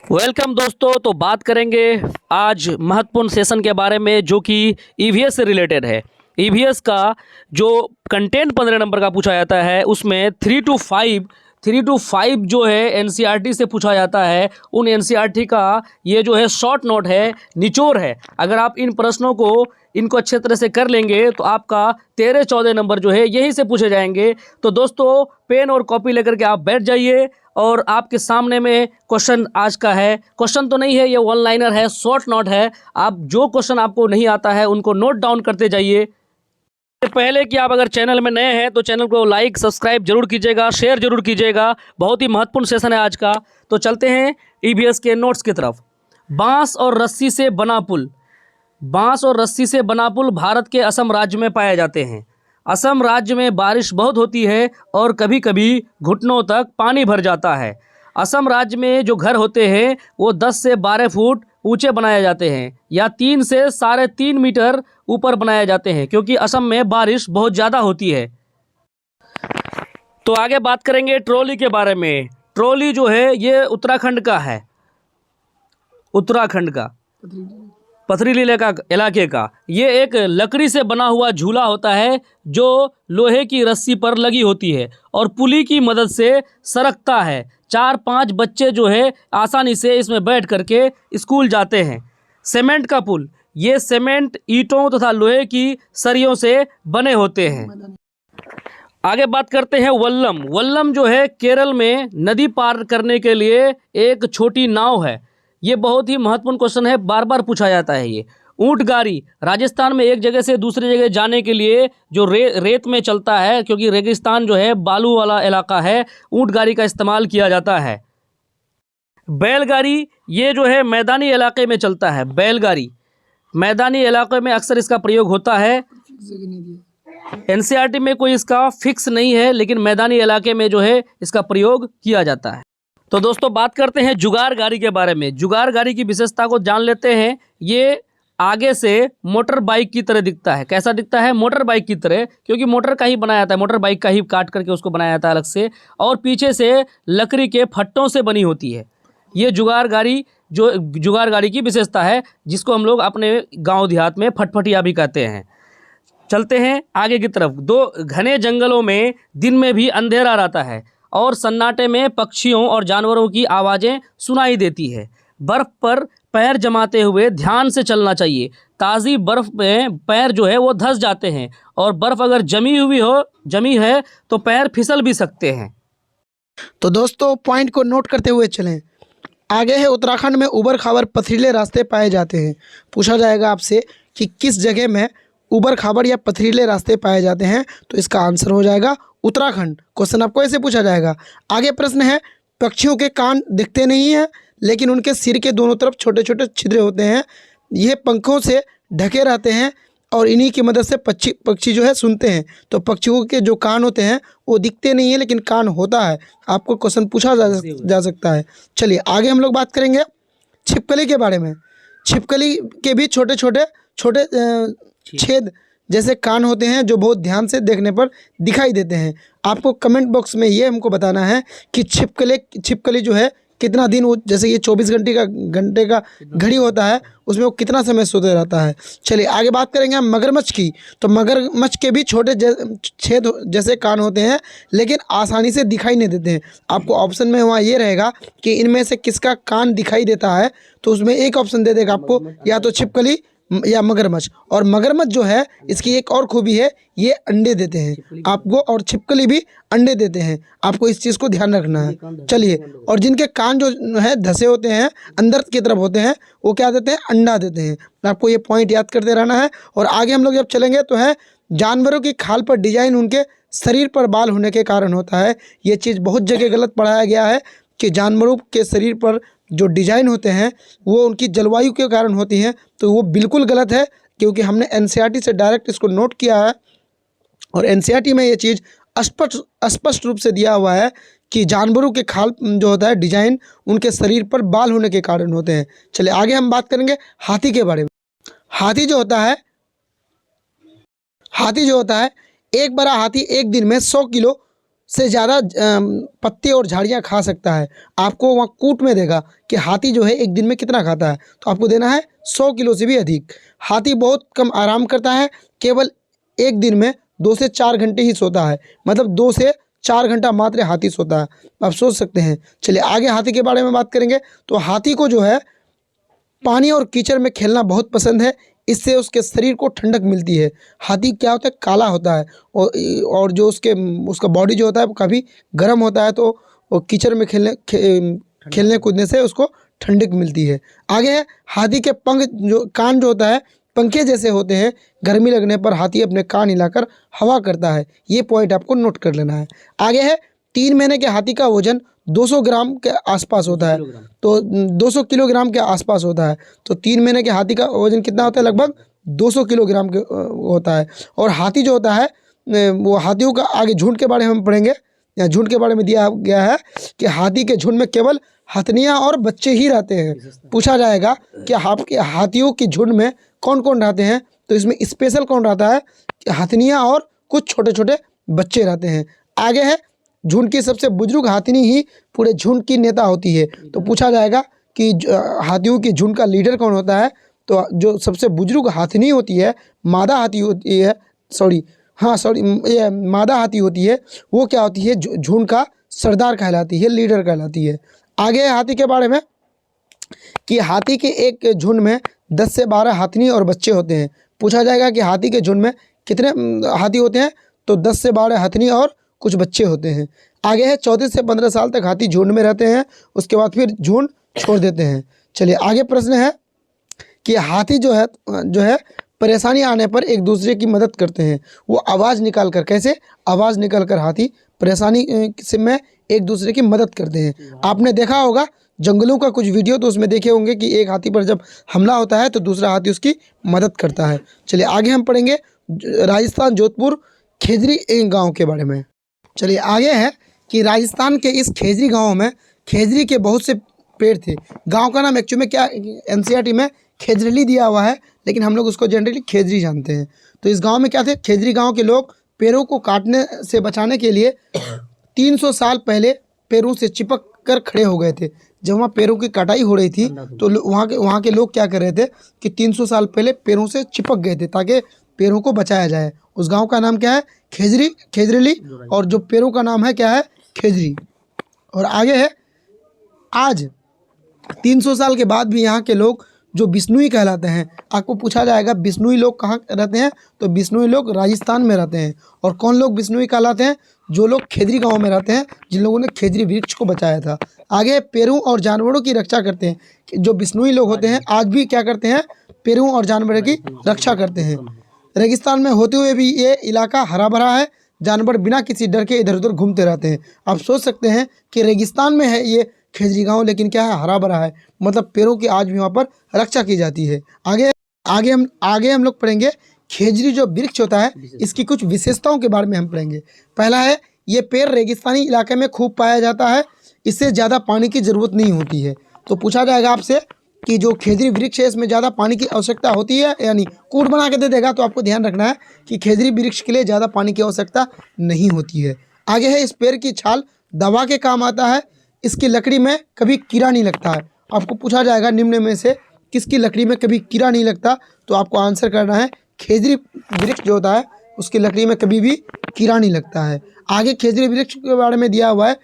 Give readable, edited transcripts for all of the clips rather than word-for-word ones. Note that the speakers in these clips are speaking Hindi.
वेलकम दोस्तों। तो बात करेंगे आज महत्वपूर्ण सेशन के बारे में जो कि ईवीएस से रिलेटेड है। ईवीएस का जो कंटेंट 15 नंबर का पूछा जाता है उसमें 3 to 5 जो है एनसीईआरटी से पूछा जाता है। उन एनसीईआरटी का ये जो है शॉर्ट नोट है, निचोड़ है। अगर आप इन प्रश्नों को इनको अच्छे तरह से कर लेंगे तो आपका 13-14 नंबर जो है यहीं से पूछे जाएंगे। तो दोस्तों पेन और कॉपी लेकर के आप बैठ जाइए और आपके सामने में क्वेश्चन आज का है। क्वेश्चन तो नहीं है, ये वन लाइनर है, शॉर्ट नोट है। आप जो क्वेश्चन आपको नहीं आता है उनको नोट डाउन करते जाइए। इससे पहले कि आप अगर चैनल में नए हैं तो चैनल को लाइक सब्सक्राइब जरूर कीजिएगा, शेयर जरूर कीजिएगा। बहुत ही महत्वपूर्ण सेशन है आज का। तो चलते हैं ईवीएस के नोट्स की तरफ। बांस और रस्सी से बना पुल। बांस और रस्सी से बना पुल भारत के असम राज्य में पाए जाते हैं। असम राज्य में बारिश बहुत होती है और कभी कभी घुटनों तक पानी भर जाता है। असम राज्य में जो घर होते हैं वो 10 से 12 फुट ऊंचे बनाए जाते हैं या 3 से 3.5 मीटर ऊपर बनाए जाते हैं, क्योंकि असम में बारिश बहुत ज़्यादा होती है। तो आगे बात करेंगे ट्रॉली के बारे में। ट्रॉली जो है ये उत्तराखंड का है, उत्तराखंड का पथरीली इलाके का। ये एक लकड़ी से बना हुआ झूला होता है जो लोहे की रस्सी पर लगी होती है और पुली की मदद से सरकता है। 4-5 बच्चे जो है आसानी से इसमें बैठ करके स्कूल जाते हैं। सीमेंट का पुल, ये सीमेंट ईंटों तथा लोहे की सरियों से बने होते हैं। आगे बात करते हैं वल्लम। वल्लम जो है केरल में नदी पार करने के लिए एक छोटी नाव है। ये बहुत ही महत्वपूर्ण क्वेश्चन है, बार बार पूछा जाता है ये। ऊंट गाड़ी, राजस्थान में एक जगह से दूसरी जगह जाने के लिए जो रेत में चलता है, क्योंकि रेगिस्तान जो है बालू वाला इलाका है, ऊंट गाड़ी का इस्तेमाल किया जाता है। बैलगाड़ी, ये जो है मैदानी इलाके में चलता है। बैलगाड़ी मैदानी इलाके में अक्सर इसका प्रयोग होता है। एनसीईआरटी में कोई इसका फिक्स नहीं है, लेकिन मैदानी इलाके में जो है इसका प्रयोग किया जाता है। तो दोस्तों बात करते हैं जुगाड़ गाड़ी के बारे में। जुगाड़ गाड़ी की विशेषता को जान लेते हैं। ये आगे से मोटर बाइक की तरह दिखता है। कैसा दिखता है? मोटर बाइक की तरह, क्योंकि मोटर का ही बनाया जाता है, मोटर बाइक का ही काट करके उसको बनाया जाता है अलग से, और पीछे से लकड़ी के फट्टों से बनी होती है। ये जुगाड़ गाड़ी जो जुगाड़ गाड़ी की विशेषता है, जिसको हम लोग अपने गाँव देहात में फटफटिया भी कहते हैं। चलते हैं आगे की तरफ। दो घने जंगलों में दिन में भी अंधेरा रहता है और सन्नाटे में पक्षियों और जानवरों की आवाज़ें सुनाई देती है। बर्फ़ पर पैर जमाते हुए ध्यान से चलना चाहिए। ताज़ी बर्फ़ में पैर जो है वो धंस जाते हैं और बर्फ़ अगर जमी है तो पैर फिसल भी सकते हैं। तो दोस्तों पॉइंट को नोट करते हुए चलें। आगे है उत्तराखंड में ऊबड़ खाबड़ पथरीले रास्ते पाए जाते हैं। पूछा जाएगा आपसे कि किस जगह में ऊबड़ खाबड़ या पथरीले रास्ते पाए जाते हैं, तो इसका आंसर हो जाएगा उत्तराखंड। क्वेश्चन आपको ऐसे पूछा जाएगा। आगे प्रश्न है, पक्षियों के कान दिखते नहीं हैं लेकिन उनके सिर के दोनों तरफ छोटे छोटे छिद्र होते हैं। यह पंखों से ढके रहते हैं और इन्हीं की मदद से पक्षी जो है सुनते हैं। तो पक्षियों के जो कान होते हैं वो दिखते नहीं है लेकिन कान होता है। आपको क्वेश्चन पूछा जा सकता है। चलिए आगे हम लोग बात करेंगे छिपकली के बारे में। छिपकली के भी छोटे छोटे छेद जैसे कान होते हैं जो बहुत ध्यान से देखने पर दिखाई देते हैं। आपको कमेंट बॉक्स में ये हमको बताना है कि छिपकली जो है कितना दिन वो, जैसे ये 24 घंटे का घड़ी होता है, उसमें वो कितना समय सोते रहता है। चलिए आगे बात करेंगे हम मगरमच्छ की। तो मगरमच्छ के भी छोटे छेद जैसे कान होते हैं लेकिन आसानी से दिखाई नहीं देते हैं। आपको ऑप्शन में वहाँ ये रहेगा कि इनमें से किसका कान दिखाई देता है, तो उसमें एक ऑप्शन दे देगा आपको, या तो छिपकली या मगरमच्छ। और मगरमच्छ जो है इसकी एक और खूबी है, ये अंडे देते हैं आपको, और छिपकली भी अंडे देते हैं। आपको इस चीज़ को ध्यान रखना है। चलिए, और जिनके कान जो है धसे होते हैं, अंदर की तरफ होते हैं, वो क्या देते हैं? अंडा देते हैं। आपको ये पॉइंट याद करते रहना है। और आगे हम लोग जब चलेंगे तो है जानवरों की खाल पर डिजाइन उनके शरीर पर बाल होने के कारण होता है। ये चीज़ बहुत जगह गलत पढ़ाया गया है कि जानवरों के शरीर पर जो डिजाइन होते हैं वो उनकी जलवायु के कारण होती हैं, तो वो बिल्कुल गलत है, क्योंकि हमने एनसीईआरटी से डायरेक्ट इसको नोट किया है और एनसीईआरटी में ये चीज़ स्पष्ट रूप से दिया हुआ है कि जानवरों के खाल जो होता है डिजाइन उनके शरीर पर बाल होने के कारण होते हैं। चलिए आगे हम बात करेंगे हाथी के बारे में। हाथी जो होता है एक बड़ा हाथी एक दिन में 100 किलो से ज़्यादा पत्ते और झाड़ियाँ खा सकता है। आपको वहाँ कूट में देगा कि हाथी जो है एक दिन में कितना खाता है, तो आपको देना है 100 किलो से भी अधिक। हाथी बहुत कम आराम करता है, केवल एक दिन में 2 से 4 घंटे ही सोता है, मतलब 2 से 4 घंटा मात्र हाथी सोता है। आप सोच सकते हैं। चलिए आगे हाथी के बारे में बात करेंगे। तो हाथी को जो है पानी और कीचड़ में खेलना बहुत पसंद है, इससे उसके शरीर को ठंडक मिलती है। हाथी क्या होता है, काला होता है, और जो उसका बॉडी जो होता है वो काफ़ी गर्म होता है, तो वो कीचड़ में खेलने कूदने से उसको ठंडक मिलती है। आगे है हाथी के कान जो होता है पंखे जैसे होते हैं। गर्मी लगने पर हाथी अपने कान हिलाकर हवा करता है। ये पॉइंट आपको नोट कर लेना है। आगे है 3 महीने के हाथी का वजन 200 ग्राम के आसपास होता है, तो 200 किलोग्राम के आसपास होता है। तो 3 महीने के हाथी का वजन कितना होता है, लगभग 200 किलोग्राम के होता है। और हाथी जो होता है वो हाथियों का आगे झुंड के बारे में हम पढ़ेंगे। या झुंड के बारे में दिया गया है कि हाथी के झुंड में केवल हथनियाँ और बच्चे ही रहते हैं। पूछा जाएगा कि आपके हाथियों के झुंड में कौन कौन रहते हैं, तो इसमें स्पेशल कौन रहता है, हथनियाँ और कुछ छोटे छोटे बच्चे रहते हैं। आगे है झुंड की सबसे बुजुर्ग हाथिनी ही पूरे झुंड की नेता होती है। तो पूछा जाएगा कि हाथियों की झुंड का लीडर कौन होता है, तो जो सबसे बुजुर्ग हाथिनी होती है, मादा हाथी होती है, ये मादा हाथी होती है, वो क्या होती है, झुंड का सरदार कहलाती है, लीडर कहलाती है। आगे है हाथी के बारे में कि हाथी के एक झुंड में 10 से 12 हाथिनी और बच्चे होते हैं। पूछा जाएगा कि हाथी के झुंड में कितने हाथी होते हैं, तो 10 से 12 हाथिनी और कुछ बच्चे होते हैं। आगे है 34 से 15 साल तक हाथी झुंड में रहते हैं, उसके बाद फिर झुंड छोड़ देते हैं। चलिए आगे प्रश्न है कि हाथी जो है परेशानी आने पर एक दूसरे की मदद करते हैं। वो आवाज़ निकाल कर, कैसे आवाज़ निकाल कर हाथी परेशानी से में एक दूसरे की मदद करते हैं। आपने देखा होगा जंगलों का कुछ वीडियो, तो उसमें देखे होंगे कि एक हाथी पर जब हमला होता है तो दूसरा हाथी उसकी मदद करता है। चलिए आगे हम पढ़ेंगे राजस्थान जोधपुर खेजरी गांव के बारे में। चलिए आगे है कि राजस्थान के इस खेजरी गांव में खेजरी के बहुत से पेड़ थे। गांव का नाम एक्चुअली में क्या एनसीईआरटी में खेजरीली दिया हुआ है, लेकिन हम लोग उसको जनरली खेजरी जानते हैं। तो इस गांव में क्या थे, खेजरी गांव के लोग पेड़ों को काटने से बचाने के लिए 300 साल पहले पेड़ों से चिपक कर खड़े हो गए थे। जब वहाँ पेड़ों की कटाई हो रही थी तो वहाँ के लोग क्या कर रहे थे कि 300 साल पहले पेड़ों से चिपक गए थे ताकि पेड़ों को बचाया जाए। उस गांव का नाम क्या है, खेजरीली, और जो पेड़ों का नाम है क्या है, खेजरी। और आगे है आज 300 साल के बाद भी यहाँ के लोग जो बिश्नोई कहलाते हैं। आपको पूछा जाएगा बिश्नोई लोग कहाँ रहते हैं, तो बिश्नोई लोग राजस्थान में रहते हैं। और कौन लोग बिश्नोई कहलाते हैं, जो लोग खेजरी गांव में रहते हैं, जिन लोगों ने खेजरी वृक्ष को बचाया था। आगे पेड़ों और जानवरों की रक्षा करते हैं। जो बिश्नोई लोग होते हैं आज भी क्या करते हैं, पेड़ों और जानवरों की रक्षा करते हैं। रेगिस्तान में होते हुए भी ये इलाका हरा भरा है, जानवर बिना किसी डर के इधर उधर घूमते रहते हैं। आप सोच सकते हैं कि रेगिस्तान में है ये खेजरी गांव, लेकिन क्या है, हरा भरा है, मतलब पेड़ों की आज भी वहाँ पर रक्षा की जाती है। आगे हम लोग पढ़ेंगे खेजरी जो वृक्ष होता है, इसकी कुछ विशेषताओं के बारे में हम पढ़ेंगे। पहला है, ये पेड़ रेगिस्तानी इलाके में खूब पाया जाता है, इससे ज़्यादा पानी की ज़रूरत नहीं होती है। तो पूछा जाएगा आपसे कि जो खेजरी वृक्ष है इसमें ज़्यादा पानी की आवश्यकता होती है, यानी कूट बना के दे देगा, तो आपको ध्यान रखना है कि खेजरी वृक्ष के लिए ज़्यादा पानी की आवश्यकता नहीं होती है। आगे है, इस पेड़ की छाल दवा के काम आता है, इसकी लकड़ी में कभी कीड़ा नहीं लगता है। आपको पूछा जाएगा निम्न में से किसकी लकड़ी में कभी कीड़ा नहीं लगता, तो आपको आंसर करना है खेजरी वृक्ष जो होता है उसकी लकड़ी में कभी भी कीड़ा नहीं लगता है। आगे खेजरी वृक्ष के बारे में दिया हुआ है,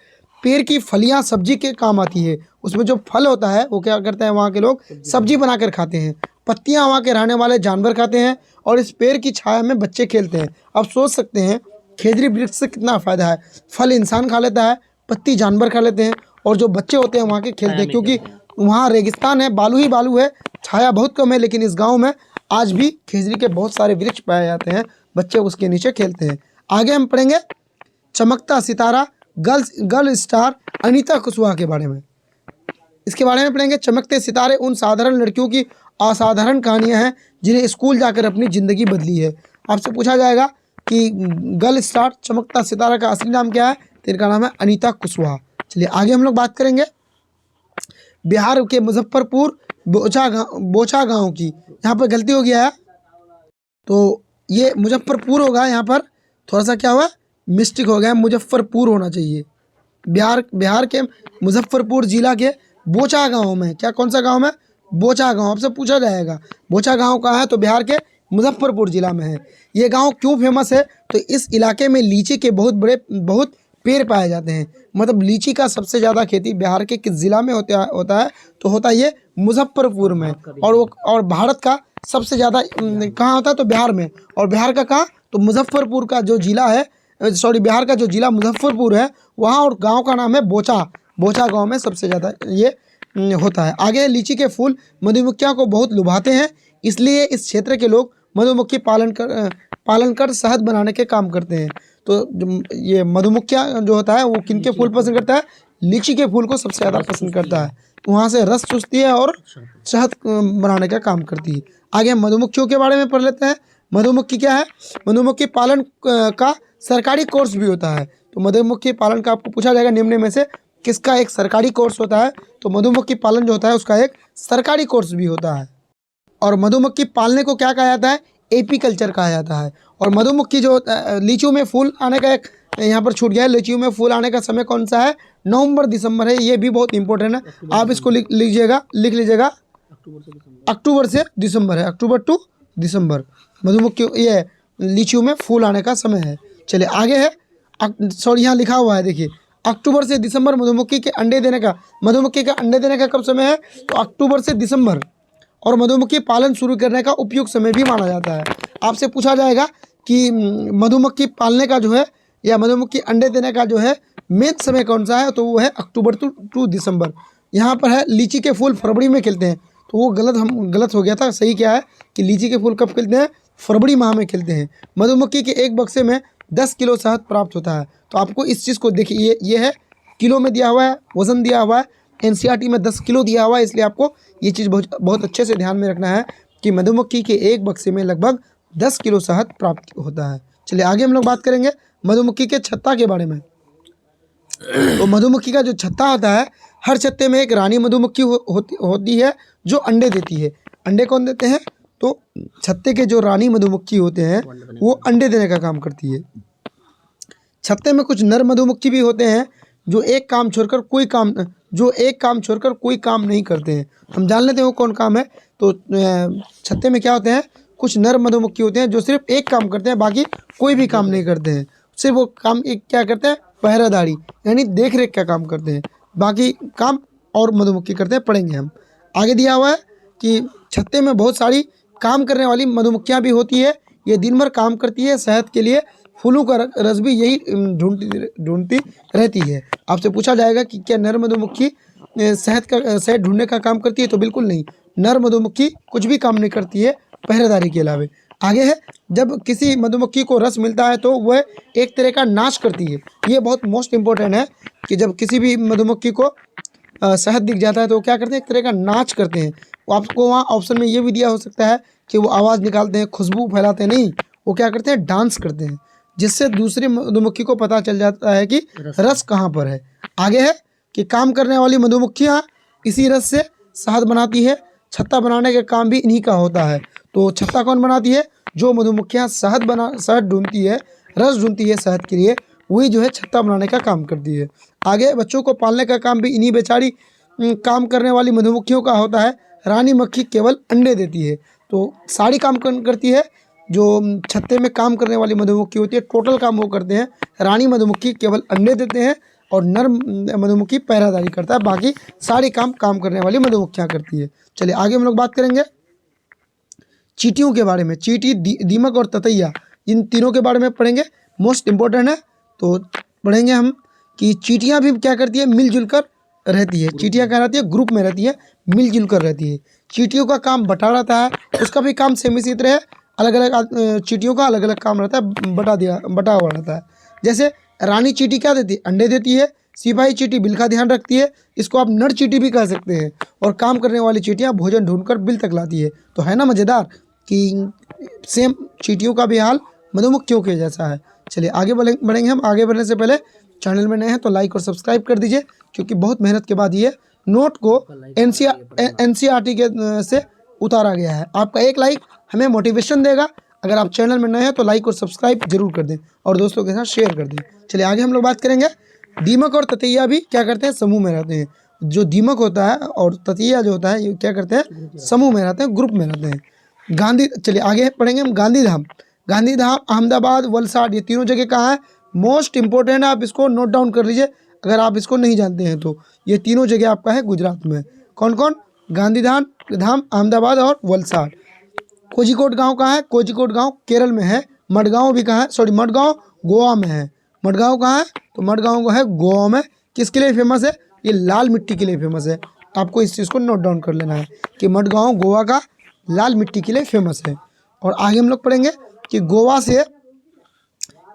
पेड़ की फलियां सब्जी के काम आती है। उसमें जो फल होता है वो क्या करते हैं, वहाँ के लोग सब्जी बनाकर खाते हैं। पत्तियाँ वहाँ के रहने वाले जानवर खाते हैं, और इस पेड़ की छाया में बच्चे खेलते हैं। अब सोच सकते हैं खेजरी वृक्ष से कितना फ़ायदा है। फल इंसान खा लेता है, पत्ती जानवर खा लेते हैं, और जो बच्चे होते हैं वहाँ के खेलते हैं, क्योंकि वहाँ रेगिस्तान है, बालू ही बालू है, छाया बहुत कम है। लेकिन इस गांव में आज भी खेजरी के बहुत सारे वृक्ष पाए जाते हैं, बच्चे उसके नीचे खेलते हैं। आगे हम पढ़ेंगे चमकता सितारा गर्ल स्टार अनीता कुशवाहा के बारे में। इसके बारे में पढ़ेंगे। चमकते सितारे उन साधारण लड़कियों की असाधारण कहानियाँ हैं जिन्हें स्कूल जाकर अपनी ज़िंदगी बदली है। आपसे पूछा जाएगा कि गर्ल स्टार चमकता सितारा का असली नाम क्या है, तो इनका नाम है अनीता कुशवाहा। चलिए आगे हम लोग बात करेंगे बिहार के मुजफ्फरपुर बोचा गांव की। यहाँ पर गलती हो गया है, तो ये मुजफ्फरपुर होगा, यहाँ पर थोड़ा सा क्या हुआ, मिस्टेक हो गया, मुजफ्फरपुर होना चाहिए। बिहार के मुजफ्फरपुर जिला के बोचा गांव में, क्या कौन सा गांव में? बोचा गांव। आपसे पूछा जाएगा बोचा गांव कहाँ है, तो बिहार के मुजफ्फरपुर जिला में है। ये गांव क्यों फेमस है? तो इस इलाके में लीची के बहुत पेड़ पाए जाते हैं। मतलब लीची का सबसे ज़्यादा खेती बिहार के किस जिला में होता है? तो होता है ये मुजफ्फरपुर में। और भारत का सबसे ज़्यादा कहाँ होता है? तो बिहार में। और बिहार का कहाँ? तो मुजफ्फरपुर का जो जिला है, बिहार का जो जिला मुजफ्फरपुर है वहाँ, और गांव का नाम है बोचा। बोचा गांव में सबसे ज़्यादा ये होता है। आगे, लीची के फूल मधुमक्खियों को बहुत लुभाते हैं, इसलिए इस क्षेत्र के लोग मधुमक्खी पालन कर शहद बनाने के काम करते हैं। तो ये मधुमक्खियाँ जो होता है वो किनके फूल पसंद करता है? लीची के फूल को सबसे ज़्यादा पसंद करता है। वहाँ से रस चूसती है और शहद बनाने का काम करती है। आगे हम मधुमक्खियों के बारे में पढ़ लेते हैं। मधुमक्खी क्या है? मधुमक्खी पालन का सरकारी कोर्स भी होता है। तो मधुमक्खी पालन का आपको पूछा जाएगा निम्न में से किसका एक सरकारी कोर्स होता है? तो मधुमक्खी पालन जो होता है उसका एक सरकारी कोर्स भी होता है। और मधुमक्खी पालने को क्या कहा जाता है? एपीकल्चर कहा जाता है। और मधुमक्खी जो लीचियों में फूल आने का एक यहाँ पर छूट गया है, लीचियों में फूल आने का समय कौन सा है? नवंबर दिसंबर है। ये भी बहुत इंपॉर्टेंट है, आप इसको लिख लीजिएगा। अक्टूबर से दिसंबर है, अक्टूबर टू दिसंबर मधुमक्खी ये लीचियों में फूल आने का समय है। चलिए आगे है, सॉरी यहाँ लिखा हुआ है देखिए, अक्टूबर से दिसंबर मधुमक्खी का अंडे देने का कब समय है? तो अक्टूबर से दिसंबर। और मधुमक्खी पालन शुरू करने का उपयुक्त समय भी माना जाता है। आपसे पूछा जाएगा कि मधुमक्खी पालने का जो है या मधुमक्खी अंडे देने का जो है मेन समय कौन सा है? तो वो है अक्टूबर टू दिसंबर। यहाँ पर है लीची के फूल फरवरी में खिलते हैं, तो वो गलत हो गया था। सही क्या है कि लीची के फूल कब खिलते हैं? फरवरी माह में खिलते हैं। मधुमक्खी के एक बक्से में 10 किलो शहद प्राप्त होता है। तो आपको इस चीज़ को देखिए, ये है किलो में दिया हुआ है, वज़न दिया हुआ है, एनसीईआरटी में 10 किलो दिया हुआ है, इसलिए आपको ये चीज़ बहुत अच्छे से ध्यान में रखना है कि मधुमक्खी के एक बक्से में लगभग 10 किलो शहद प्राप्त होता है। चलिए आगे हम लोग बात करेंगे मधुमक्खी के छत्ता के बारे में। तो मधुमक्खी का जो छत्ता होता है, हर छत्ते में एक रानी मधुमक्खी होती है जो अंडे देती है। अंडे कौन देते हैं? तो छत्ते के जो रानी मधुमक्खी होते हैं वो अंडे देने का काम करती है। छत्ते में कुछ नर मधुमक्खी भी होते हैं जो एक काम छोड़कर कोई काम नहीं करते हैं। हम जान लेते हैं वो कौन काम है। तो छत्ते में क्या होते हैं? कुछ नर मधुमक्खी होते हैं जो सिर्फ एक काम करते हैं, बाकी कोई भी काम नहीं करते हैं। सिर्फ वो काम एक क्या करते हैं? पहरेदारी यानी देख रेख का काम करते हैं, बाकी काम और मधुमक्खी करते हैं। पढ़ेंगे हम। आगे दिया हुआ है कि छत्ते में बहुत सारी काम करने वाली मधुमक्खियाँ भी होती है। ये दिन भर काम करती है शहद के लिए, फूलों का रस भी यही ढूंढती रहती है। आपसे पूछा जाएगा कि क्या नर मधुमक्खी शहद ढूंढने का काम करती है? तो बिल्कुल नहीं, नर मधुमक्खी कुछ भी काम नहीं करती है पहरेदारी के अलावा। आगे है, जब किसी मधुमक्खी को रस मिलता है तो वह एक तरह का नाच करती है। ये बहुत मोस्ट इम्पोर्टेंट है कि जब किसी भी मधुमक्खी को शहद दिख जाता है तो वो क्या करते हैं? एक तरह का नाच करते हैं। आपको वहाँ ऑप्शन में ये भी दिया हो सकता है कि वो आवाज़ निकालते हैं, खुशबू फैलाते हैं। नहीं, वो क्या करते हैं? डांस करते हैं, जिससे दूसरी मधुमक्खी को पता चल जाता है कि रस कहाँ पर है। आगे है कि काम करने वाली मधुमक्खियाँ इसी रस से शहद बनाती है। छत्ता बनाने का काम भी इन्हीं का होता है। तो छत्ता कौन बनाती है? जो मधुमक्खियाँ शहद ढूंढती है, रस ढूंढती है शहद के लिए, वही जो है छत्ता बनाने का काम करती है। आगे, बच्चों को पालने का काम भी इन्हीं बेचारी काम करने वाली मधुमक्खियों का होता है। रानी मक्खी केवल अंडे देती है। तो सारी काम करती है। जो छत्ते में काम करने वाली मधुमक्खी होती है, टोटल काम वो करते हैं। रानी मधुमक्खी केवल अंडे देते हैं और नर मधुमक्खी पहरादारी करता है। बाकी सारी काम करने वाली मधुमक्खियाँ करती है। चलिए आगे हम लोग बात करेंगे चींटियों के बारे में। चींटी, दीमक और ततैया, इन तीनों के बारे में पढ़ेंगे, मोस्ट इम्पोर्टेंट है। तो पढ़ेंगे हम कि चींटियाँ भी क्या करती है? मिलजुल कर रहती है। चींटियाँ क्या रहती है? ग्रुप में रहती है, मिलजुल कर रहती है। चींटियों का काम बटा रहता है, उसका भी काम सेम इसी तरह है। अलग अलग चींटियों का अलग अलग काम रहता है, बटा हुआ रहता है। जैसे रानी चींटी क्या देती है? अंडे देती है। सिपाही चींटी बिल का ध्यान रखती है, इसको आप नर चींटी भी कह सकते हैं। और काम करने वाली चींटियाँ भोजन ढूंढकर बिल तक लाती है। तो है ना मज़ेदार कि सेम चींटियों का भी हाल मधुमक्खियों के जैसा है। चलिए आगे बढ़ेंगे हम। आगे बढ़ने से पहले चैनल में नए हैं तो लाइक और सब्सक्राइब कर दीजिए, क्योंकि बहुत मेहनत के बाद ये नोट को एनसीईआरटी के से उतारा गया है। आपका एक लाइक हमें मोटिवेशन देगा अगर आप चैनल में नए हैं तो लाइक और सब्सक्राइब जरूर कर दें और दोस्तों के साथ शेयर कर दें। चलिए आगे हम लोग बात करेंगे। दीमक और ततैया भी क्या करते हैं, समूह में रहते हैं। जो दीमक होता है और ततैया जो होता है ये क्या करते हैं, समूह में रहते हैं, ग्रुप में रहते हैं। चलिए आगे पढ़ेंगे हम। गांधीधाम, अहमदाबाद, वलसाड, ये तीनों जगह कहाँ है, मोस्ट इंपॉर्टेंट है, आप इसको नोट डाउन कर लीजिए अगर आप इसको नहीं जानते हैं तो। ये तीनों जगह आपका है गुजरात में। कौन कौन, गांधीधाम, अहमदाबाद और वलसाड। कोझिकोड गांव कहाँ है, कोझिकोड गांव केरल में है। मडगांव भी कहाँ है, सॉरी मडगांव गोवा में है। मडगांव कहाँ है, तो मडगांव को है गोवा में। किसके लिए फेमस है, ये लाल मिट्टी के लिए फेमस है। आपको इस चीज़ को नोट डाउन कर लेना है कि मडगांव गोवा का लाल मिट्टी के लिए फेमस है। और आगे हम लोग पढ़ेंगे कि गोवा से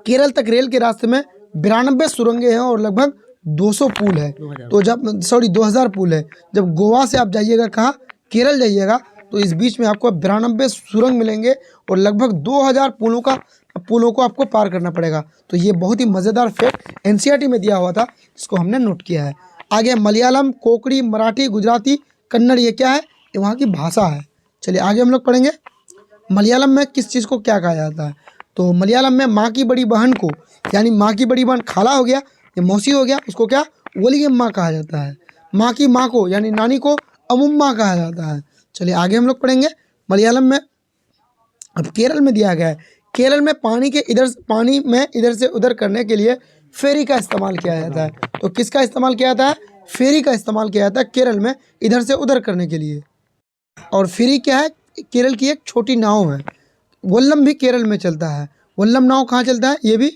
केरल तक रेल के रास्ते में 92 सुरंगें हैं और लगभग 200 पुल है। तो जब 2000 पुल है। जब गोवा से आप जाइएगा कहाँ, केरल जाइएगा, तो इस बीच में आपको 92 सुरंग मिलेंगे और लगभग 2000 पुलों को आपको पार करना पड़ेगा। तो ये बहुत ही मज़ेदार फैक्ट एनसीईआरटी में दिया हुआ था, इसको हमने नोट किया है। आगे मलयालम, कोंकणी, मराठी, गुजराती, कन्नड़, ये क्या है, ये वहाँ की भाषा है। चलिए आगे हम लोग पढ़ेंगे। मलयालम में किस चीज़ को क्या कहा जाता है, तो मलयालम में माँ की बड़ी बहन को, यानी माँ की बड़ी बहन खाला हो गया या मौसी हो गया, उसको क्या वलियम्मा कहा जाता है। माँ की माँ को यानी नानी को अमुम्मा कहा जाता है। चलिए आगे हम लोग पढ़ेंगे मलयालम में। अब केरल में दिया गया है, केरल में पानी में इधर से उधर करने के लिए फेरी का इस्तेमाल किया जाता है। तो किसका इस्तेमाल किया जाता है, फेरी का इस्तेमाल किया जाता है केरल में इधर से उधर करने के लिए। और फेरी क्या है, केरल की एक छोटी नाव है। वल्लम भी केरल में चलता है। वल्लम नाव कहाँ चलता है, ये भी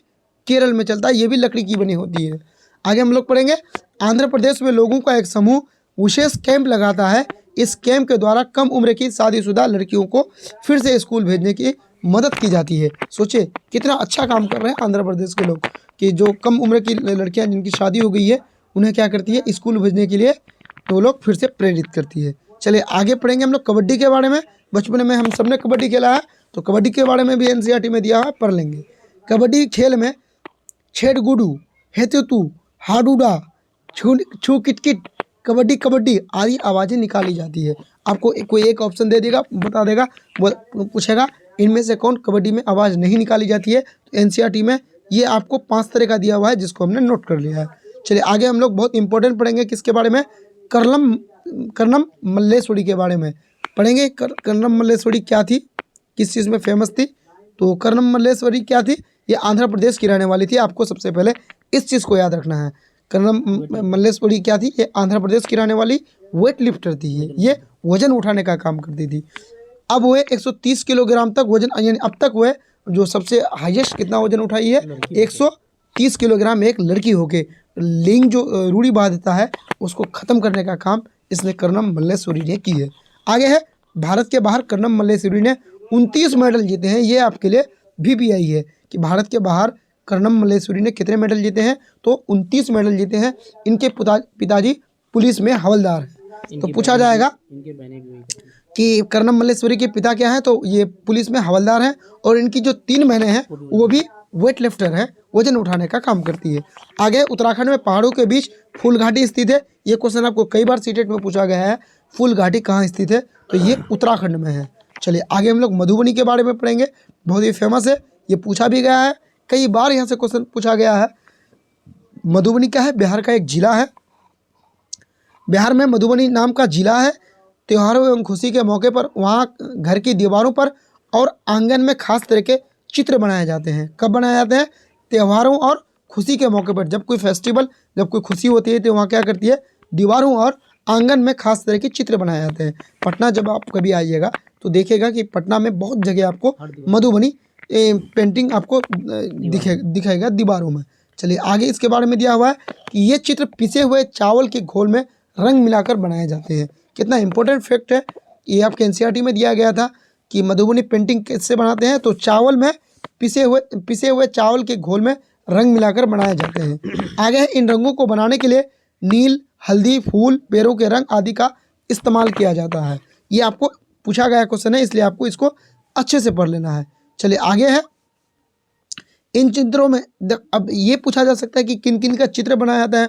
केरल में चलता है, ये भी लकड़ी की बनी होती है। आगे हम लोग पढ़ेंगे। आंध्र प्रदेश में लोगों का एक समूह विशेष कैंप लगाता है। इस कैंप के द्वारा कम उम्र की शादीशुदा लड़कियों को फिर से स्कूल भेजने की मदद की जाती है। सोचिए कितना अच्छा काम कर रहे हैं आंध्र प्रदेश के लोग कि जो कम उम्र की लड़कियां जिनकी शादी हो गई है उन्हें क्या करती है, स्कूल भेजने के लिए तो वो लोग फिर से प्रेरित करती है। चलिए आगे पढ़ेंगे हम लोग कबड्डी के बारे में। बचपन में हम सबने कबड्डी खेला है, तो कबड्डी के बारे में भी एनसीईआरटी में दिया हुआ है, पढ़ लेंगे। कबड्डी खेल में छेड़ गुडू, हेतु, हाडूडा, छू किटकिट, कबड्डी कबड्डी आदि आवाज़ें निकाली जाती है। आपको कोई एक ऑप्शन दे देगा, बता देगा, पूछेगा इनमें से कौन कबड्डी में आवाज़ नहीं निकाली जाती है। तो एनसीईआरटी में ये आपको 5 तरह का दिया हुआ है जिसको हमने नोट कर लिया है। चलिए आगे हम लोग बहुत इंपॉर्टेंट पढ़ेंगे किसके बारे में, कर्नम मल्लेश्वरी के बारे में पढ़ेंगे। कर्नम मल्लेश्वरी क्या थी, किस चीज़ में फेमस थी, तो कर्नम मल्लेश्वरी क्या थी, ये आंध्र प्रदेश की रहने वाली थी। आपको सबसे पहले इस चीज़ को याद रखना है। कर्नम मल्लेश्वरी क्या थी, ये आंध्र प्रदेश की रहने वाली वेट लिफ्टर थी। ये वजन उठाने का काम करती थी। अब वो 130 किलोग्राम तक वजन, यानी अब तक वो जो सबसे हाईएस्ट कितना वजन उठाई है, 130 किलोग्राम एक लड़की होके लिंग जो रूढ़ी बाध्यता है उसको ख़त्म करने का काम इसने कर्नम मल्लेश्वरी ने की है। आगे है भारत के बाहर कर्नम मल्लेश्वरी ने 29 मेडल जीते हैं। ये आपके लिए VPI है कि भारत के बाहर कर्नम मल्लेश्वरी ने कितने मेडल जीते हैं, तो 29 मेडल जीते हैं। इनके पिताजी पुलिस में हवलदार हैं। तो पूछा जाएगा कि कर्नम मल्लेश्वरी के पिता क्या हैं, तो ये पुलिस में हवलदार हैं और इनकी जो 3 बहनें हैं वो भी वेट लिफ्टर है, वजन उठाने का काम करती है। आगे उत्तराखंड में पहाड़ों के बीच फूल घाटी स्थित है। ये क्वेश्चन आपको कई बार सीटेट में पूछा गया है, फूल घाटी कहाँ स्थित है, तो ये उत्तराखंड में है। चलिए आगे हम लोग मधुबनी के बारे में पढ़ेंगे, बहुत ही फेमस है, ये पूछा भी गया है, कई बार यहाँ से क्वेश्चन पूछा गया है। मधुबनी क्या है, बिहार का एक जिला है। बिहार में मधुबनी नाम का जिला है। त्योहारों एवं खुशी के मौके पर वहाँ घर की दीवारों पर और आंगन में खास तरह के चित्र बनाए जाते हैं। कब बनाए जाते हैं, त्योहारों और खुशी के मौके पर। जब कोई फेस्टिवल, जब कोई खुशी होती है तो वहाँ क्या करती है, दीवारों और आंगन में खास तरह के चित्र बनाए जाते हैं। पटना जब आप कभी आइएगा तो देखिएगा कि पटना में बहुत जगह आपको मधुबनी पेंटिंग आपको दिखाएगा दीवारों में। चलिए आगे इसके बारे में दिया हुआ है कि ये चित्र पिसे हुए चावल के घोल में रंग मिलाकर बनाए जाते हैं। कितना इंपॉर्टेंट फैक्ट है, ये आपके एनसीईआरटी में दिया गया था कि मधुबनी पेंटिंग कैसे बनाते हैं, तो चावल में पिसे हुए चावल के घोल में रंग मिलाकर बनाए जाते हैं। आगे इन रंगों को बनाने के लिए नील, हल्दी, फूल, पेड़ों के रंग आदि का इस्तेमाल किया जाता है। ये आपको पूछा गया क्वेश्चन है, इसलिए आपको इसको अच्छे से पढ़ लेना है। चलिए आगे है, इन चित्रों में अब ये पूछा जा सकता है कि किन किन का चित्र बनाया जाता है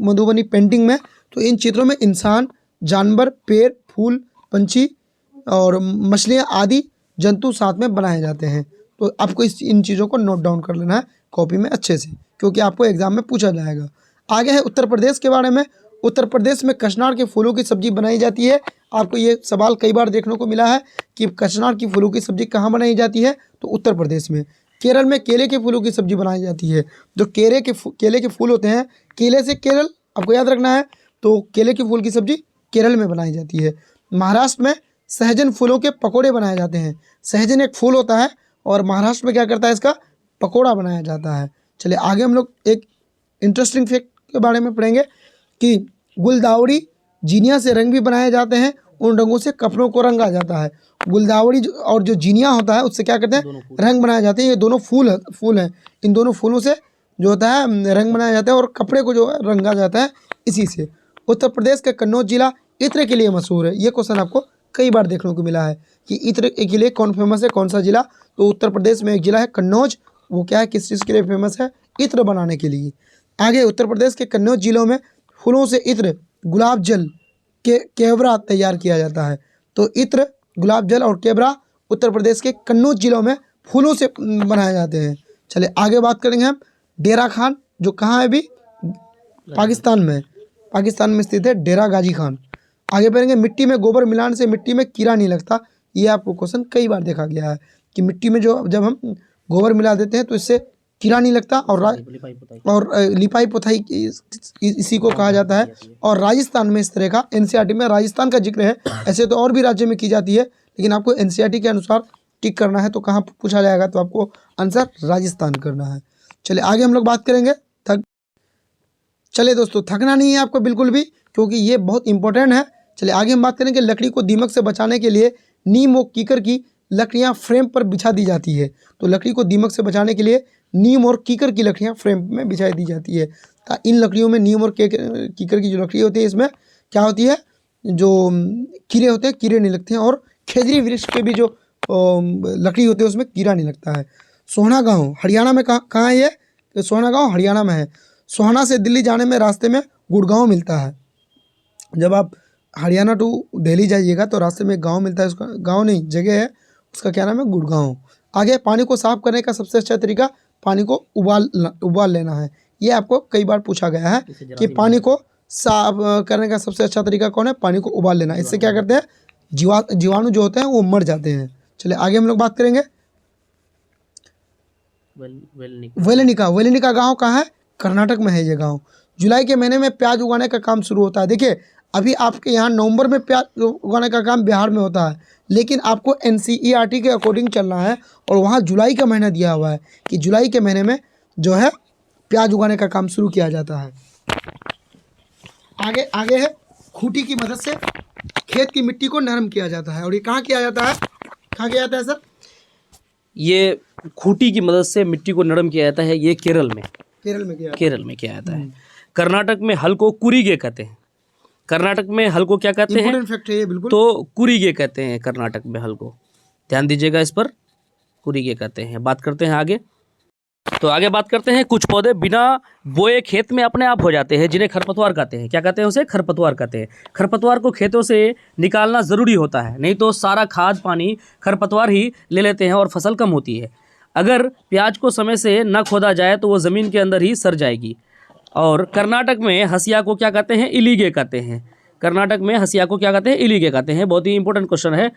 मधुबनी पेंटिंग में, तो इन चित्रों में इंसान, जानवर, पेड़, फूल, पंछी और मछलियाँ आदि जंतु साथ में बनाए जाते हैं। तो आपको इन चीज़ों को नोट डाउन कर लेना है कॉपी में अच्छे से, क्योंकि आपको एग्जाम में पूछा जाएगा। आगे है उत्तर प्रदेश के बारे में। उत्तर प्रदेश में कचनार के फूलों की सब्जी बनाई जाती है। आपको ये सवाल कई बार देखने को मिला है कि कचनार की फूलों की सब्जी कहाँ बनाई जाती है, तो उत्तर प्रदेश में। केरल में केले के फूलों की सब्जी बनाई जाती है। जो केले के फूल होते हैं, केले से केरल आपको याद रखना है, तो केले के फूल की सब्जी केरल में बनाई जाती है। महाराष्ट्र में सहजन फूलों के पकोड़े बनाए जाते हैं। सहजन एक फूल होता है और महाराष्ट्र में क्या करता है, इसका पकोड़ा बनाया जाता है। चलिए आगे हम लोग एक इंटरेस्टिंग फैक्ट के बारे में पढ़ेंगे कि गुलदावड़ी जीनिया से रंग भी बनाए जाते हैं। उन रंगों से कपड़ों को रंगा जाता है। गुलदावड़ी और जो जीनिया होता है उससे क्या करते हैं, रंग बनाए जाते हैं। ये दोनों फूल हैं। इन दोनों फूलों से जो होता है रंग बनाया जाता है और कपड़े को जो रंगा जाता है इसी से। उत्तर प्रदेश का कन्नौज जिला इत्र के लिए मशहूर है। ये क्वेश्चन आपको कई बार देखने को मिला है कि इत्र के लिए कौन फेमस है, कौन सा जिला। तो उत्तर प्रदेश में एक जिला है कन्नौज, वो क्या है, किस चीज़ के लिए फेमस है, इत्र बनाने के लिए। आगे उत्तर प्रदेश के कन्नौज जिलों में फूलों से इत्र, गुलाब जल के केवड़ा तैयार किया जाता है। तो इत्र, गुलाब जल और केवड़ा उत्तर प्रदेश के कन्नौज जिलों में फूलों से बनाए जाते हैं। चलिए आगे बात करेंगे हम डेरा खान, जो कहाँ है अभी, पाकिस्तान में। पाकिस्तान में स्थित है डेरा गाजी खान। आगे पढ़ेंगे मिट्टी में गोबर मिलाने से मिट्टी में कीड़ा नहीं लगता। ये आपको क्वेश्चन कई बार देखा गया है कि मिट्टी में जो जब हम गोबर मिला देते हैं तो इससे कीड़ा नहीं लगता। और लिपाई पुताई इसी को कहा जाता है। और राजस्थान में इस तरह का एनसीईआरटी में राजस्थान का जिक्र है। ऐसे तो और भी राज्य में की जाती है, लेकिन आपको एनसीईआरटी के अनुसार टिक करना है। तो कहाँ पूछा जाएगा, तो आपको आंसर राजस्थान करना है। चलिए आगे हम लोग बात करेंगे चलिए दोस्तों, थकना नहीं है आपको बिल्कुल भी, क्योंकि ये बहुत इंपॉर्टेंट है। चलिए आगे हम बात करेंगे लकड़ी को दीमक से बचाने के लिए नीम और कीकर की लकड़ियाँ फ्रेम पर बिछा दी जाती है। तो लकड़ी को दीमक से बचाने के लिए नीम और कीकर की लकड़ियाँ फ्रेम में बिछाई दी जाती है। इन लकड़ियों में नीम और कीकर की जो लकड़ी होती है, इसमें क्या होती है, जो कीड़े होते हैं, कीड़े नहीं लगते हैं। और खेजरी वृक्ष के भी जो लकड़ी होती है उसमें कीड़ा नहीं लगता है। सोहना गाँव हरियाणा में कहाँ है ये, सोहना गाँव हरियाणा में है। सोहना से दिल्ली जाने में रास्ते में गुड़गांव मिलता है। जब आप हरियाणा टू दिल्ली जाइएगा तो रास्ते में गांव मिलता है, उसका गांव नहीं जगह है, उसका क्या नाम है, गुड़गांव। आगे पानी को साफ करने का सबसे अच्छा तरीका पानी को उबाल लेना है। ये आपको कई बार पूछा गया है कि पानी को साफ करने का सबसे अच्छा तरीका कौन है, पानी को उबाल लेना। इससे क्या करते हैं, जीवाणु जो होते हैं वो मर जाते हैं। चलिए आगे हम लोग बात करेंगे वेलिनिका गाँव कहाँ है, कर्नाटक में है ये गांव। जुलाई के महीने में प्याज उगाने का काम शुरू होता है। देखिए अभी आपके यहाँ नवंबर में प्याज उगाने का काम बिहार में होता है, लेकिन आपको एनसीईआरटी के अकॉर्डिंग चलना है और वहाँ जुलाई का महीना दिया हुआ है कि जुलाई के महीने में जो है प्याज उगाने का काम शुरू किया जाता है। आगे है खूंटी की मदद से खेत की मिट्टी को नरम किया जाता है। और ये कहाँ किया जाता है, सर? ये खूंटी की मदद से मिट्टी को नरम किया जाता है, ये केरल में किया जाता है। कर्नाटक में हल को कुरीगे कहते हैं। कर्नाटक में हल को क्या कहते हैं, फैक्ट है ये बिल्कुल, तो कुरीगे कहते हैं कर्नाटक में हल को। ध्यान दीजिएगा इस पर, कुरीगे कहते हैं। बात करते हैं आगे। तो आगे बात करते हैं कुछ पौधे बिना बोए खेत में अपने आप हो जाते हैं, जिन्हें खरपतवार कहते हैं। क्या कहते हैं उसे, खरपतवार कहते हैं। खरपतवार को खेतों से निकालना ज़रूरी होता है, नहीं तो सारा खाद पानी खरपतवार ही ले लेते हैं और फसल कम होती है। अगर प्याज को समय से न खोदा जाए तो वो ज़मीन के अंदर ही सड़ जाएगी। और कर्नाटक में हसिया को क्या कहते हैं, इलीगे कहते हैं। कर्नाटक में हसिया को क्या कहते हैं, इलीगे कहते हैं। बहुत ही इंपॉर्टेंट क्वेश्चन है।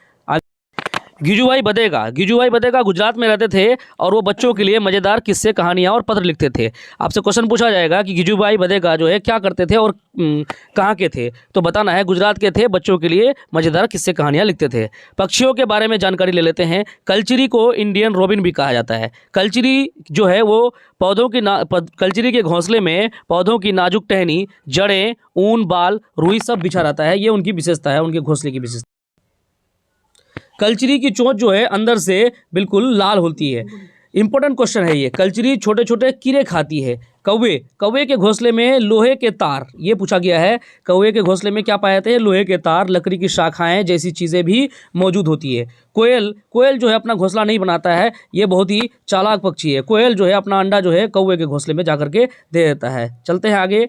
गिजुभाई बदेगा गुजरात में रहते थे और वो बच्चों के लिए मज़ेदार किस्से, कहानियाँ और पत्र लिखते थे। आपसे क्वेश्चन पूछा जाएगा कि गिजुभाई बदेगा जो है क्या करते थे और कहाँ के थे, तो बताना है गुजरात के थे, बच्चों के लिए मज़ेदार किस्से कहानियाँ लिखते थे। पक्षियों के बारे में जानकारी ले लेते हैं। कलचरी को इंडियन रोबिन भी कहा जाता है। कलचरी जो है वो कलचरी के घोंसले में पौधों की नाजुक टहनी, जड़ें, ऊन, बाल, रुई सब बिछा रहता है। ये उनकी विशेषता है, उनके घोंसले की विशेषता। कलचरी की चोंच जो है अंदर से बिल्कुल लाल होती है। इंपॉर्टेंट क्वेश्चन है ये। कलचरी छोटे छोटे कीड़े खाती है। कौवे के घोंसले में लोहे के तार, ये पूछा गया है, कौवे के घोंसले में क्या पाए जाते हैं, लोहे के तार, लकड़ी की शाखाएं जैसी चीज़ें भी मौजूद होती है। कोयल जो है अपना घोंसला नहीं बनाता है, ये बहुत ही चालाक पक्षी है। कोयल जो है अपना अंडा जो है कौवे के घोंसले में जाकर के दे देता है। चलते हैं आगे।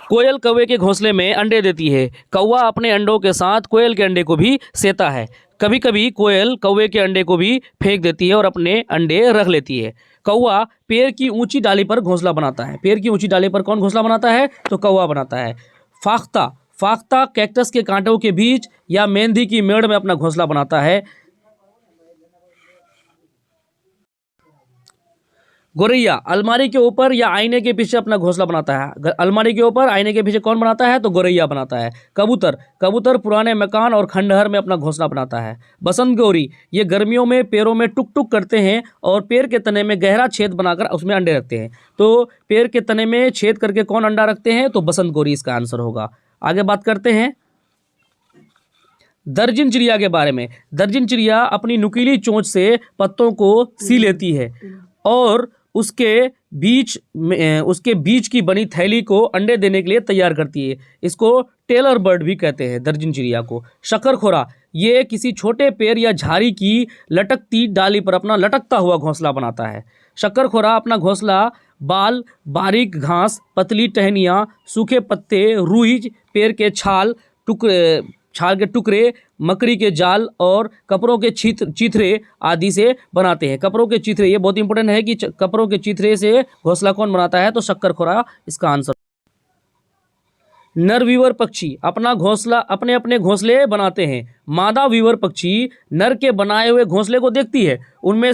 कोयल कौवे के घोंसले में अंडे देती है। कौवा अपने अंडों के साथ कोयल के अंडे को भी सेता है। कभी कभी कोयल कौवे के अंडे को भी फेंक देती है और अपने अंडे रख लेती है। कौवा पेड़ की ऊंची डाली पर घोंसला बनाता है। पेड़ की ऊंची डाली पर कौन घोंसला बनाता है? तो कौवा बनाता है। फाख्ता फाख्ता कैक्टस के कांटों के बीच या मेंढी की मेड़ में अपना घोंसला बनाता है। गोरैया अलमारी के ऊपर या आईने के पीछे अपना घोंसला बनाता है। अलमारी के ऊपर आईने के पीछे कौन बनाता है? तो गोरैया बनाता है। कबूतर कबूतर पुराने मकान और खंडहर में अपना घोंसला बनाता है। बसंत गौरी ये गर्मियों में पेड़ों में टुक टुक करते हैं और पेड़ के तने में गहरा छेद बनाकर उसमें अंडे रखते हैं। तो पेड़ के तने में छेद करके कौन अंडा रखते हैं? तो बसंत गौरी इसका आंसर होगा। आगे बात करते हैं दर्जन चिड़िया के बारे में। दर्जन चिड़िया अपनी नुकीली चोंच से पत्तों को सी लेती है और उसके बीच की बनी थैली को अंडे देने के लिए तैयार करती है। इसको टेलर बर्ड भी कहते हैं, दर्जन चिड़िया को। शक्करखोरा ये किसी छोटे पेड़ या झाड़ी की लटकती डाली पर अपना लटकता हुआ घोंसला बनाता है। शक्करखोरा अपना घोंसला बाल, बारीक घास, पतली टहनियाँ, सूखे पत्ते, रुई, पेड़ के छाल के टुकड़े, मकड़ी के जाल और कपड़ों के चीथड़े आदि से बनाते हैं। कपड़ों के चीथड़े, ये बहुत इंपॉर्टेंट है कि कपड़ों के चीथड़े से घोंसला कौन बनाता है? तो शक्करखोरा इसका आंसर। नर वीवर पक्षी अपना घोंसला अपने घोंसले बनाते हैं। मादा वीवर पक्षी नर के बनाए हुए घोंसले को देखती है। उनमें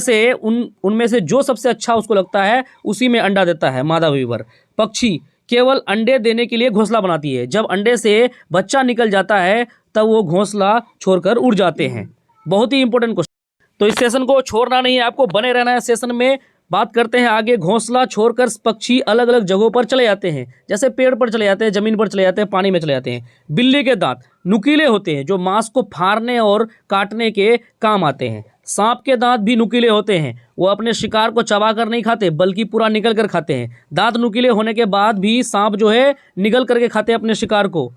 से जो सबसे अच्छा उसको लगता है उसी में अंडा देता है मादा वीवर पक्षी। केवल अंडे देने के लिए घोंसला बनाती है। जब अंडे से बच्चा निकल जाता है तब वो घोंसला छोड़कर उड़ जाते हैं। बहुत ही इंपॉर्टेंट क्वेश्चन, तो इस सेशन को छोड़ना नहीं है, आपको बने रहना है सेशन में। बात करते हैं आगे। घोंसला छोड़कर पक्षी अलग अलग जगहों पर चले जाते हैं, जैसे पेड़ पर चले जाते हैं, जमीन पर चले जाते हैं, पानी में चले जाते हैं। बिल्ली के दांत नुकीले होते हैं जो मांस को फाड़ने और काटने के काम आते हैं। सांप के दांत भी नुकीले होते हैं, वो अपने शिकार को चबा कर नहीं खाते बल्कि पूरा निगल कर खाते हैं। दांत नुकीले होने के बाद भी सांप जो है निगल करके खाते हैं अपने शिकार को।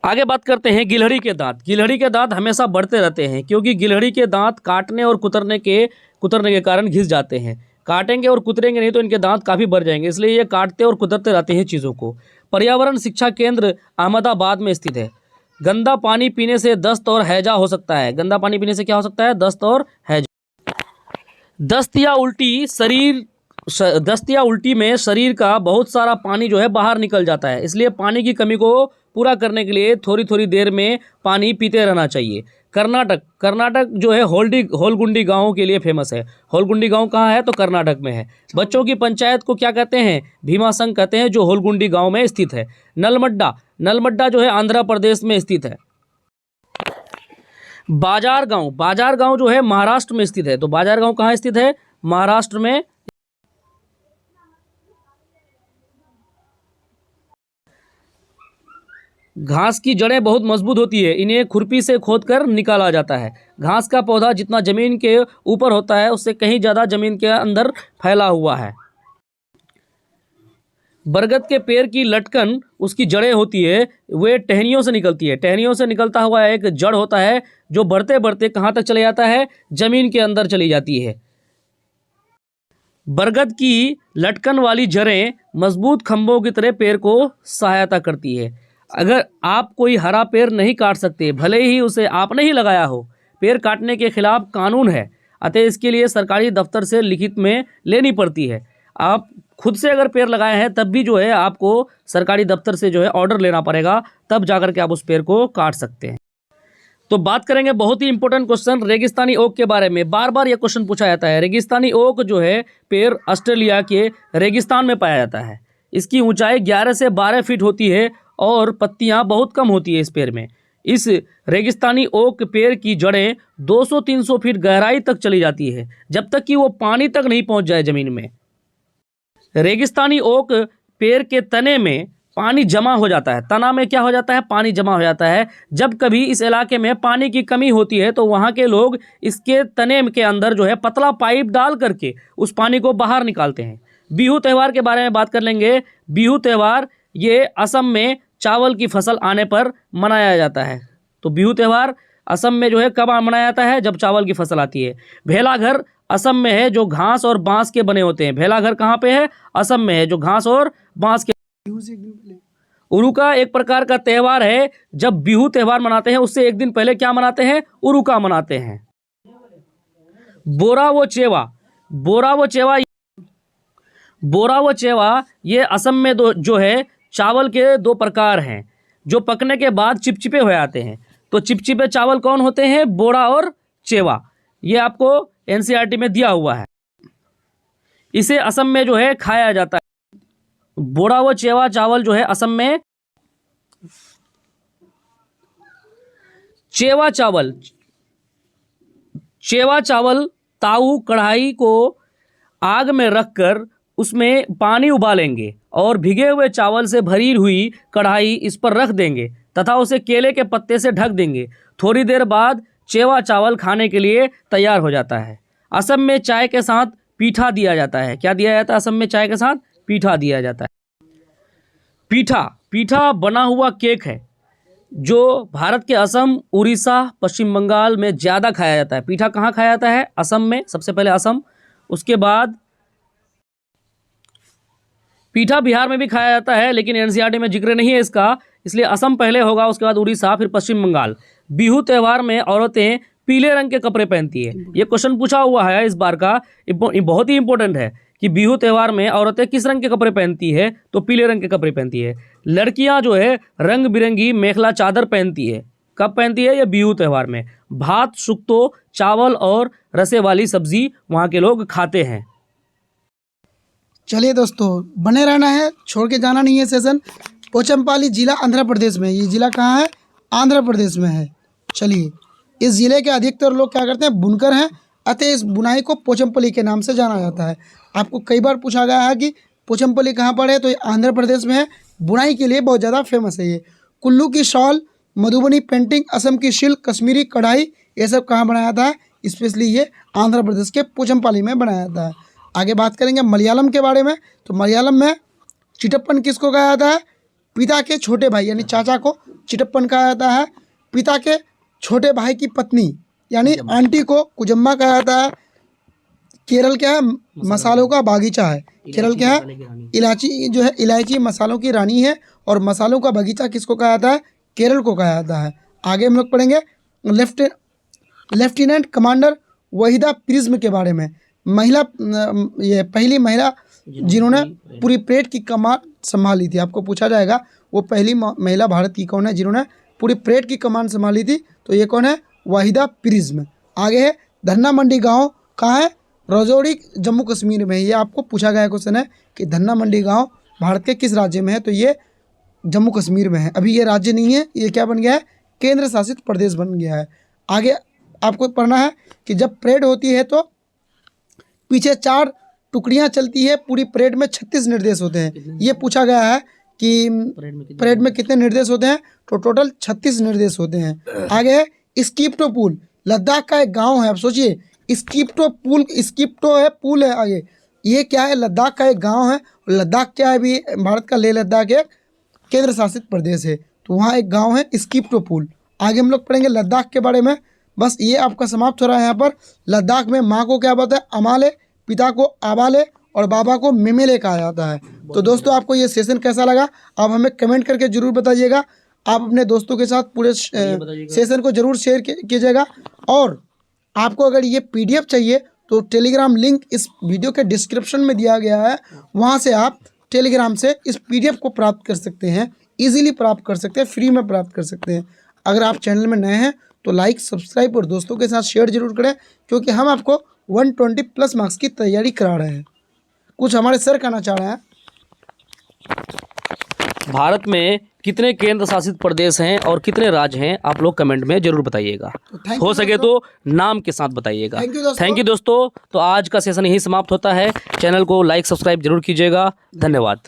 आगे बात करते हैं गिलहरी के दांत। गिलहरी के दांत हमेशा बढ़ते रहते हैं क्योंकि गिलहरी के दांत काटने और कुतरने के कारण घिस जाते हैं। काटेंगे और कुतरेंगे नहीं तो इनके दांत काफ़ी बढ़ जाएंगे, इसलिए ये काटते और कुतरते रहते हैं चीज़ों को। पर्यावरण शिक्षा केंद्र अहमदाबाद में स्थित है। गंदा पानी पीने से दस्त और हैजा हो सकता है। गंदा पानी पीने से क्या हो सकता है? दस्त और हैजा। दस्त या उल्टी में शरीर का बहुत सारा पानी जो है बाहर निकल जाता है, इसलिए पानी की कमी को पूरा करने के लिए थोड़ी थोड़ी देर में पानी पीते रहना चाहिए। कर्नाटक जो है होलगुंडी गांव के लिए फेमस है। होलगुंडी गांव कहाँ है? तो कर्नाटक में है। बच्चों की पंचायत को क्या कहते हैं? भीमा संघ कहते हैं, जो होलगुंडी गांव में स्थित है। नलमड्डा जो है आंध्र प्रदेश में स्थित है। बाजार गांव जो है महाराष्ट्र में स्थित है। तो बाजार गांव कहाँ स्थित है? महाराष्ट्र में। घास की जड़ें बहुत मजबूत होती है, इन्हें खुरपी से खोदकर निकाला जाता है। घास का पौधा जितना जमीन के ऊपर होता है उससे कहीं ज़्यादा जमीन के अंदर फैला हुआ है। बरगद के पेड़ की लटकन उसकी जड़ें होती है, वे टहनियों से निकलती है। टहनियों से निकलता हुआ एक जड़ होता है जो बढ़ते बढ़ते कहाँ तक चले जाता है? जमीन के अंदर चली जाती है। बरगद की लटकन वाली जड़ें मजबूत खंभों की तरह पेड़ को सहायता करती है। अगर आप कोई हरा पेड़ नहीं काट सकते, भले ही उसे आपने ही लगाया हो, पेड़ काटने के खिलाफ कानून है, अतः इसके लिए सरकारी दफ्तर से लिखित में लेनी पड़ती है। आप खुद से अगर पेड़ लगाए हैं तब भी जो है आपको सरकारी दफ्तर से जो है ऑर्डर लेना पड़ेगा, तब जाकर के आप उस पेड़ को काट सकते हैं। तो बात करेंगे बहुत ही इंपॉर्टेंट क्वेश्चन रेगिस्तानी ओक के बारे में। बार बार ये क्वेश्चन पूछा जाता है। रेगिस्तानी ओक जो है पेड़ ऑस्ट्रेलिया के रेगिस्तान में पाया जाता है। इसकी ऊंचाई 11 से 12 फीट होती है और पत्तियां बहुत कम होती है इस पेड़ में। इस रेगिस्तानी ओक पेड़ की जड़ें 200-300 फीट गहराई तक चली जाती है, जब तक कि वो पानी तक नहीं पहुंच जाए जमीन में। रेगिस्तानी ओक पेड़ के तने में पानी जमा हो जाता है। तना में क्या हो जाता है? पानी जमा हो जाता है। जब कभी इस इलाके में पानी की कमी होती है तो वहाँ के लोग इसके तने के अंदर जो है पतला पाइप डाल करके उस पानी को बाहर निकालते हैं। बिहू त्यौहार के बारे में बात कर लेंगे। बिहू त्यौहार ये असम में चावल की फसल आने पर मनाया जाता है। तो बिहू त्यौहार असम में जो है कब मनाया जाता है? जब चावल की फसल आती है। भेला घर असम में है, जो घास और बांस के बने होते हैं। भेला घर कहाँ पे है? असम में है, जो घास और बांस के। उरुका एक प्रकार का त्यौहार है। जब बिहू त्यौहार मनाते हैं उससे एक दिन पहले क्या मनाते हैं? उरुका मनाते हैं। बोरा व चेवा, बोरा व चेवा, बोरा व चेवा ये असम में जो है चावल के दो प्रकार हैं जो पकने के बाद चिपचिपे हो जाते हैं। तो चिपचिपे चावल कौन होते हैं? बोरा और चेवा। ये आपको एनसीईआरटी में दिया हुआ है। इसे असम में जो है खाया जाता है। बोरा व चेवा चावल जो है असम में चेवा चावल, चेवा चावल ताऊ कढ़ाई को आग में रखकर उसमें पानी उबालेंगे और भिगे हुए चावल से भरी हुई कढ़ाई इस पर रख देंगे तथा उसे केले के पत्ते से ढक देंगे। थोड़ी देर बाद चेवा चावल खाने के लिए तैयार हो जाता है। असम में चाय के साथ पीठा दिया जाता है। क्या दिया जाता है असम में? चाय के साथ पीठा दिया जाता है। पीठा, पीठा बना हुआ केक है जो भारत के असम, उड़ीसा, पश्चिम बंगाल में ज़्यादा खाया जाता है। पीठा कहाँ खाया जाता है? असम में। सबसे पहले असम, उसके बाद पीठा बिहार में भी खाया जाता है लेकिन एनसीईआरटी में जिक्र नहीं है इसका, इसलिए असम पहले होगा, उसके बाद उड़ीसा, फिर पश्चिम बंगाल। बिहू त्यौहार में औरतें पीले रंग के कपड़े पहनती है। ये क्वेश्चन पूछा हुआ है इस बार का, बहुत ही इंपॉर्टेंट है कि बिहू त्यौहार में औरतें किस रंग के कपड़े पहनती है? तो पीले रंग के कपड़े पहनती है। लड़कियां जो है रंग बिरंगी मेखला चादर पहनती है। कब पहनती है? ये बिहू त्यौहार में। भात, सुक्तो, चावल और रसे वाली सब्जी वहाँ के लोग खाते हैं। चलिए दोस्तों, बने रहना है, छोड़ के जाना नहीं है सेशन। पोचमपल्ली जिला आंध्र प्रदेश में, ये जिला कहाँ है? आंध्र प्रदेश में है। चलिए, इस ज़िले के अधिकतर लोग क्या करते हैं? बुनकर हैं, अतः इस बुनाई को पोचमपल्ली के नाम से जाना जाता है। आपको कई बार पूछा गया है कि पोचमपल्ली कहाँ पर है, तो ये आंध्र प्रदेश में है। बुनाई के लिए बहुत ज़्यादा फेमस है ये। कुल्लू की शॉल, मधुबनी पेंटिंग, असम की शिल्क, कश्मीरी कढ़ाई, ये सब कहाँ बनाया जाता है? स्पेशली ये आंध्र प्रदेश के पोचमपल्ली में बनाया जाता है। आगे बात करेंगे मलयालम के बारे में। तो मलयालम में चिटप्पन किसको कहा जाता है? पिता के छोटे भाई यानी चाचा को चिटप्पन कहा जाता है। पिता के छोटे भाई की पत्नी यानी आंटी को कुजम्मा कहा जाता है। केरल क्या है? मसालों का बागीचा है। केरल क्या है? इलायची जो है, इलायची मसालों की रानी है। और मसालों का बगीचा किसको कहा जाता है? केरल को कहा जाता है। आगे हम लोग पढ़ेंगे लेफ्टिनेंट कमांडर वहीदा प्रिज्म के बारे में। महिला, ये पहली महिला जिन्होंने पूरी परेड की कमान संभाली थी। आपको पूछा जाएगा वो पहली महिला भारत की कौन है जिन्होंने पूरी परेड की कमान संभाली थी? तो ये कौन है? वहीदा प्रिज्म। आगे है धन्ना मंडी गांव कहाँ है? राजौरी, जम्मू कश्मीर में। ये आपको पूछा गया क्वेश्चन है कि धन्ना मंडी गांव भारत के किस राज्य में है? तो ये जम्मू कश्मीर में है। अभी ये राज्य नहीं है, ये क्या बन गया है? केंद्र शासित प्रदेश बन गया है। आगे आपको पढ़ना है कि जब परेड होती है तो पीछे 4 टुकड़ियां चलती है। पूरी परेड में 36 निर्देश होते हैं। ये पूछा गया है कि परेड में कितने निर्देश होते हैं? तो टोटल 36 निर्देश होते हैं। आगे है स्किप्टो पुल, लद्दाख का एक गांव है। आप सोचिए, स्किप्टो पुल, स्किप्टो है, पुल है। आगे ये क्या है? लद्दाख का एक गांव है। लद्दाख क्या है? अभी भारत का लेह लद्दाख एक केंद्र शासित प्रदेश है, तो वहाँ एक गाँव है स्किप्टो पुल। आगे हम लोग पढ़ेंगे लद्दाख के बारे में। बस ये आपका समाप्त हो रहा है यहाँ पर। लद्दाख में माँ को क्या बोलते हैं? अमाले, पिता को आबाले और बाबा को मेमेले कहा जाता है। तो दोस्तों, आपको ये सेशन कैसा लगा आप हमें कमेंट करके ज़रूर बताइएगा। आप अपने दोस्तों के साथ पूरे सेशन को ज़रूर शेयर कीजिएगा। और आपको अगर ये PDF चाहिए तो टेलीग्राम लिंक इस वीडियो के डिस्क्रिप्शन में दिया गया है। वहाँ से आप टेलीग्राम से इस PDF को प्राप्त कर सकते हैं, ईजिली प्राप्त कर सकते हैं, फ्री में प्राप्त कर सकते हैं। अगर आप चैनल में नए हैं तो लाइक, सब्सक्राइब और दोस्तों के साथ शेयर जरूर करें, क्योंकि हम आपको 120+ मार्क्स की तैयारी करा रहे हैं। कुछ हमारे सर कहना चाह रहे हैं। भारत में कितने केंद्र शासित प्रदेश हैं और कितने राज्य हैं? आप लोग कमेंट में जरूर बताइएगा। हो सके तो नाम के साथ बताइएगा। थैंक यू दोस्तों। तो आज का सेशन यही समाप्त होता है। चैनल को लाइक, सब्सक्राइब जरूर कीजिएगा। धन्यवाद।